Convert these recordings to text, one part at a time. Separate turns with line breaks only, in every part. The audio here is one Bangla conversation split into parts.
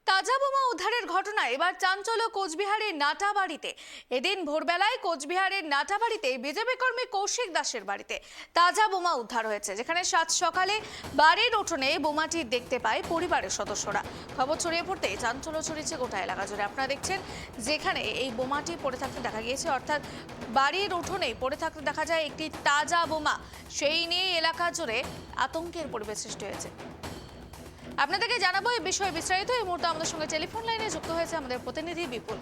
তাজা বোমা উদ্ধারের ঘটনায় এবার চাঞ্চল্য কোচবিহারের নাটাবাড়িতে। এদিন ভোরবেলায় কোচবিহারের নাটাবাড়িতে বিজেপি কর্মী কৌশিক দাসের বাড়িতে তাজা বোমা উদ্ধার হয়েছে, যেখানে সাত সকালে বাড়ির উঠোনে বোমাটি দেখতে পায় পরিবারের সদস্যরা। খবর ছড়িয়ে পড়তে চাঞ্চল্য ছড়িয়েছে গোটা এলাকা জুড়ে। আপনারা দেখছেন যেখানে এই বোমাটি পড়ে থাকতে দেখা গিয়েছে, অর্থাৎ বাড়ির উঠোনেই পড়ে থাকতে দেখা যায় একটি তাজা বোমা। সেই নিয়ে এলাকা জুড়ে আতঙ্কের পরিবেশ সৃষ্টি হয়েছে। আপনাদেরকে জানাবো এই বিষয়ে বিস্তারিত। এই মুহূর্তে আমাদের সঙ্গে টেলিফোন লাইনে যুক্ত হয়েছে আমাদের প্রতিনিধি বিপুল।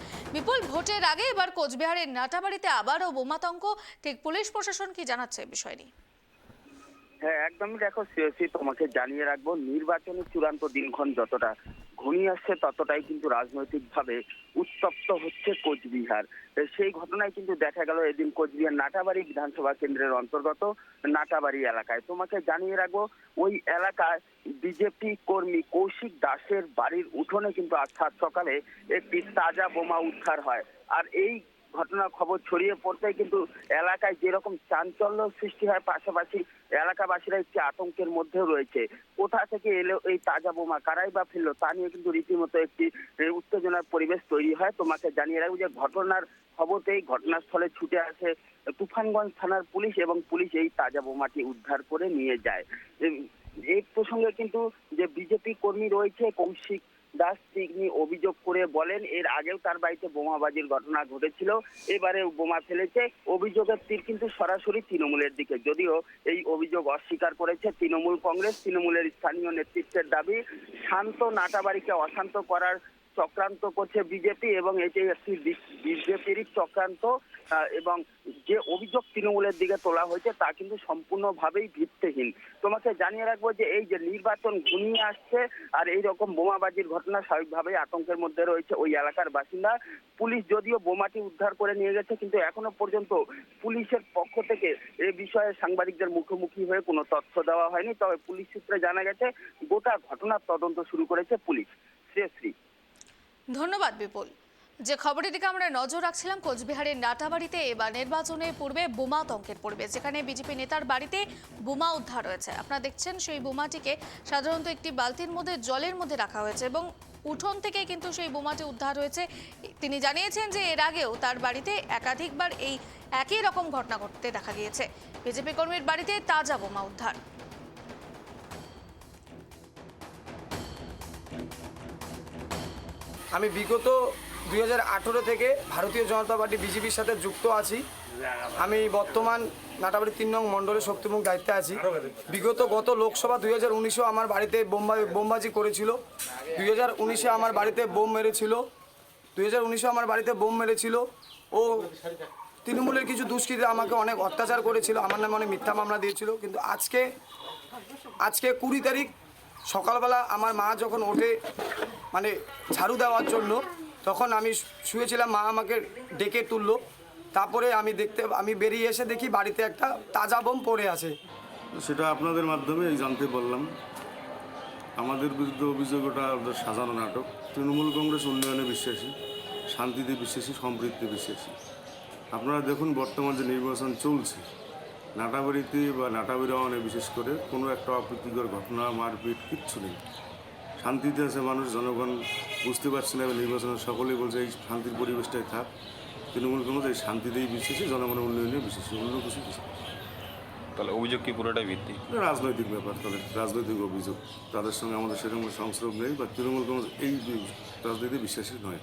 ভোটের আগে এবার কোচবিহারের নাটাবাড়িতে আবারও বোমাতঙ্ক, ঠিক পুলিশ প্রশাসন কি জানাচ্ছে বিষয় নিয়ে?
হ্যাঁ, একদমই। দেখো সিওসি, তোমাকে জানিয়ে রাখবো, নির্বাচনের চূড়ান্ত দিনক্ষণ যতটা ঘনিয়ে আসছে ততটাই কিন্তু রাজনৈতিকভাবে উত্তপ্ত হচ্ছে কোচবিহার। সেই ঘটনায় কিন্তু দেখা গেল এদিন কোচবিহার নাটাবাড়ি বিধানসভা কেন্দ্রের অন্তর্গত নাটাবাড়ি এলাকায়। তোমাকে জানিয়ে রাখবো, ওই এলাকায় বিজেপি কর্মী কৌশিক দাসের বাড়ির উঠোনে কিন্তু আজ সাত সকালে একটি তাজা বোমা উদ্ধার হয়। আর এই ঘটনার খবর ছড়িয়ে পড়তেই কিন্তু এলাকায় যেরকম চাঞ্চল্য সৃষ্টি হয়, পাশাপাশি এলাকাবাসীরা একটি আতঙ্কের মধ্যেও রয়েছে। কোথা থেকে এলো এই তাজা বোমা, কারাই বা ফেললো, তা নিয়ে কিন্তু রীতিমতো একটি উত্তেজনার পরিবেশ তৈরি হয়। তোমাকে জানিয়ে রাখবো যে ঘটনার খবরতেই ঘটনাস্থলে ছুটে আসে তুফানগঞ্জ থানার পুলিশ, এবং পুলিশ এই তাজা বোমাটি উদ্ধার করে নিয়ে যায়। এই প্রসঙ্গে কিন্তু যে বিজেপি কর্মী রয়েছে কৌশিক দাস, তিনি অভিযোগ করে বলেন এর আগেও তার বাড়িতে বোমাবাজির ঘটনা ঘটেছিল, এবারে বোমা ফেলেছে। অভিযোগের তীর কিন্তু সরাসরি তৃণমূলের দিকে, যদিও এই অভিযোগ অস্বীকার করেছে তৃণমূল কংগ্রেস। তৃণমূলের স্থানীয় নেতৃত্বের দাবি, শান্ত নাটাবাড়িকে অশান্ত করার চক্রান্ত করছে বিজেপি, এবং এটি একটি বিজেপির চক্রান্ত, এবং যে অভিযোগ তৃণমূলের দিকে তোলা হয়েছে তা কিন্তু সম্পূর্ণভাবেই ভিত্তিহীন। তোমাকে জানিয়ে রাখবো যে এই যে নির্বাচন ঘনিয়ে আসছে আর এই রকম বোমাবাজির ঘটনা, স্বাভাবিকভাবেই আতঙ্কের মধ্যে রয়েছে ওই এলাকার বাসিন্দা। পুলিশ যদিও বোমাটি উদ্ধার করে নিয়ে গেছে, কিন্তু এখনো পর্যন্ত পুলিশের পক্ষ থেকে এ বিষয়ে সাংবাদিকদের মুখোমুখি হয়ে কোনো তথ্য দেওয়া হয়নি। তবে পুলিশ সূত্রে জানা গেছে গোটা ঘটনার তদন্ত শুরু করেছে পুলিশ। শ্রেয়শ্রী।
ধন্যবাদ বিপুল। যে খবরের দিকে আমরা নজর রাখছিলাম, কোচবিহারের নাটাবাড়িতে এবার নির্বাচনের পূর্বে বোমাতঙ্কের পরিবেশ, যেখানে বিজেপি নেতার বাড়িতে বোমা উদ্ধার হয়েছে। আপনারা দেখছেন সেই বোমাটিকে সাধারণত একটি বালতির মধ্যে জলের মধ্যে রাখা হয়েছে, এবং উঠোন থেকে কিন্তু সেই বোমাটি উদ্ধার হয়েছে। তিনি জানিয়েছেন যে এর আগেও তার বাড়িতে একাধিকবার এই একই রকম ঘটনা ঘটতে দেখা গিয়েছে। বিজেপি কর্মীর বাড়িতে তাজা বোমা উদ্ধার।
আমি বিগত 2018 থেকে ভারতীয় জনতা পার্টি বিজেপির সাথে যুক্ত আছি। আমি বর্তমান নাটাবাড়ি 3 নং মণ্ডলের শক্তিমুখ দায়িত্বে আছি। গত লোকসভা 2019-এও আমার বাড়িতে বোমবাজি করেছিল। 2019-এ আমার বাড়িতে বোম মেরেছিল ও তৃণমূলের কিছু দুষ্কৃতী আমাকে অনেক অত্যাচার করেছিল, আমার নামে অনেক মিথ্যা মামলা দিয়েছিল। কিন্তু আজকে 20 তারিখ সকালবেলা আমার মা যখন ওঠে মানে ঝাড়ু দেওয়ার জন্য, তখন আমি শুয়েছিলাম, মা আমাকে ডেকে তুললো। তারপরে আমি বেরিয়ে এসে দেখি বাড়িতে একটা তাজা বোম পড়ে আছে।
সেটা আপনাদের মাধ্যমে জানতে পারলাম। আমাদের বিরুদ্ধে অভিযোগ ওটা ওদের সাজানো নাটক। তৃণমূল কংগ্রেস উন্নয়নে বিশ্বাসী, শান্তিতে বিশ্বাসী, সম্প্রীতিতে বিশ্বাসী। আপনারা দেখুন বর্তমান যে নির্বাচন চলছে, নাটাবাড়িতে বা নাটাবাড়ি অনেক বিশেষ করে কোনো একটা অপ্রীতিকর ঘটনা, মারপিট কিচ্ছু নেই। শান্তিতে আছে মানুষ, জনগণ বুঝতে পারছে না। নির্বাচনের সকলেই বলছে এই শান্তির পরিবেশটাই থাক। তৃণমূল কংগ্রেস এই শান্তিতেই বিশ্বাসী, জনগণের উন্নয়নে বিশ্বাসী, অন্য কিছু বিশ্বাসী।
তাহলে অভিযোগ কি পুরোটাই ভিত্তি?
রাজনৈতিক ব্যাপার, তাহলে রাজনৈতিক অভিযোগ, তাদের সঙ্গে আমাদের সেরকম সংস্রব নেই, বা তৃণমূল কংগ্রেস এই রাজনীতি বিশ্বাসী নয়।